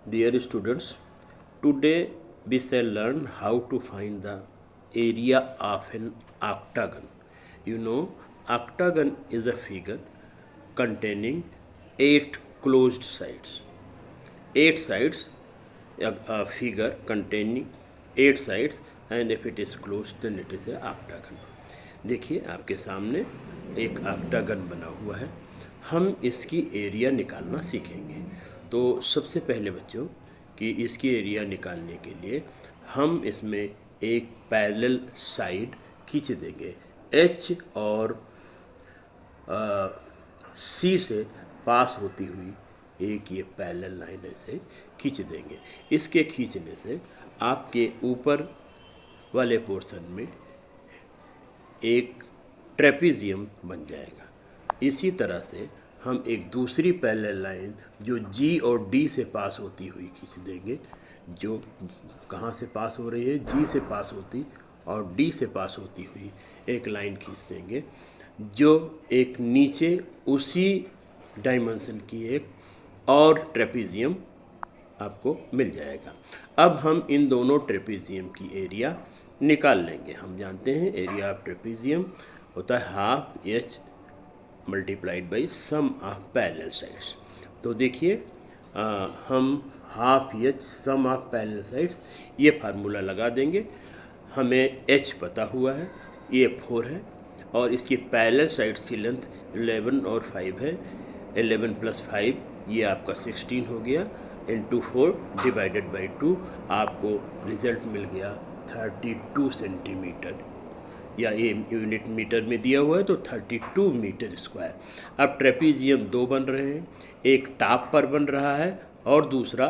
Dear students, today we shall learn how to find the area of an octagon. You know, octagon is a figure containing 8 closed sides. 8 sides, a figure containing 8 sides, and if it is closed then it is a octagon. देखिए आपके सामने एक octagon बना हुआ है। हम इसकी area निकालना सीखेंगे। तो सबसे पहले बच्चों कि इसकी एरिया निकालने के लिए हम इसमें एक पैरेलल साइड खींच देंगे। एच और सी से पास होती हुई एक ये पैरेलल लाइन ऐसे खींच देंगे। इसके खींचने से आपके ऊपर वाले पोर्शन में एक ट्रेपीजियम बन जाएगा। इसी तरह से हम एक दूसरी पैरेलल लाइन जो जी और डी से पास होती हुई खींच देंगे। जो कहाँ से पास हो रही है? जी से पास होती और डी से पास होती हुई एक लाइन खींच देंगे, जो एक नीचे उसी डायमेंशन की एक और ट्रेपीजियम आपको मिल जाएगा। अब हम इन दोनों ट्रेपीजियम की एरिया निकाल लेंगे। हम जानते हैं एरिया ऑफ ट्रेपीजियम होता है half H multiplied by sum of parallel sides. तो देखिए हम half H sum of parallel sides ये फार्मूला लगा देंगे। हमें एच पता हुआ है, ये 4 है और इसकी पैरेलल साइड्स की लेंथ 11 और 5 है। 11 + 5 ये आपका 16 हो गया, इंटू 4 डिवाइडेड बाई 2 आपको रिजल्ट मिल गया 32 सेंटीमीटर, या ये यूनिट मीटर में दिया हुआ है तो 32 मीटर स्क्वायर। अब ट्रेपीजियम 2 बन रहे हैं, एक टॉप पर बन रहा है और दूसरा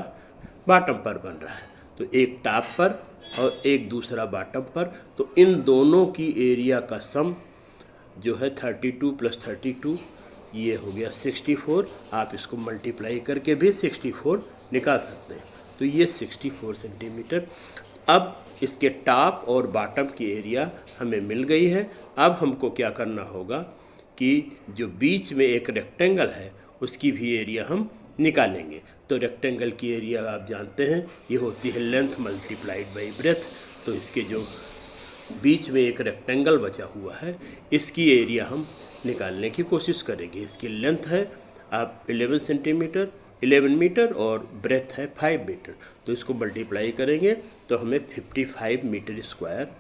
बॉटम पर बन रहा है। तो एक टॉप पर और एक दूसरा बॉटम पर, तो इन दोनों की एरिया का सम जो है 32 + 32 ये हो गया 64। आप इसको मल्टीप्लाई करके भी 64 निकाल सकते हैं। तो ये 64 सेंटीमीटर। अब इसके टॉप और बॉटम की एरिया हमें मिल गई है। अब हमको क्या करना होगा कि जो बीच में एक रेक्टेंगल है उसकी भी एरिया हम निकालेंगे। तो रेक्टेंगल की एरिया आप जानते हैं ये होती है लेंथ मल्टीप्लाइड बाई ब्रेथ। तो इसके जो बीच में एक रेक्टेंगल बचा हुआ है इसकी एरिया हम निकालने की कोशिश करेंगे। इसकी लेंथ है आप 11 मीटर और ब्रेथ है 5 मीटर। तो इसको मल्टीप्लाई करेंगे तो हमें 55 मीटर स्क्वायर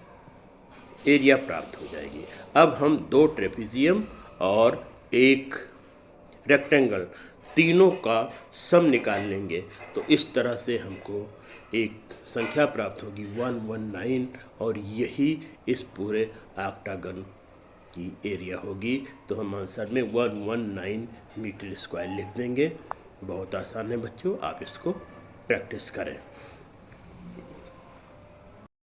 एरिया प्राप्त हो जाएगी। अब हम 2 ट्रेपीजियम और एक रेक्टेंगल तीनों का सम निकाल लेंगे। तो इस तरह से हमको एक संख्या प्राप्त होगी 119, और यही इस पूरे ऑक्टागन की एरिया होगी। तो हम आंसर में 119 मीटर स्क्वायर लिख देंगे। बहुत आसान है बच्चों, आप इसको प्रैक्टिस करें।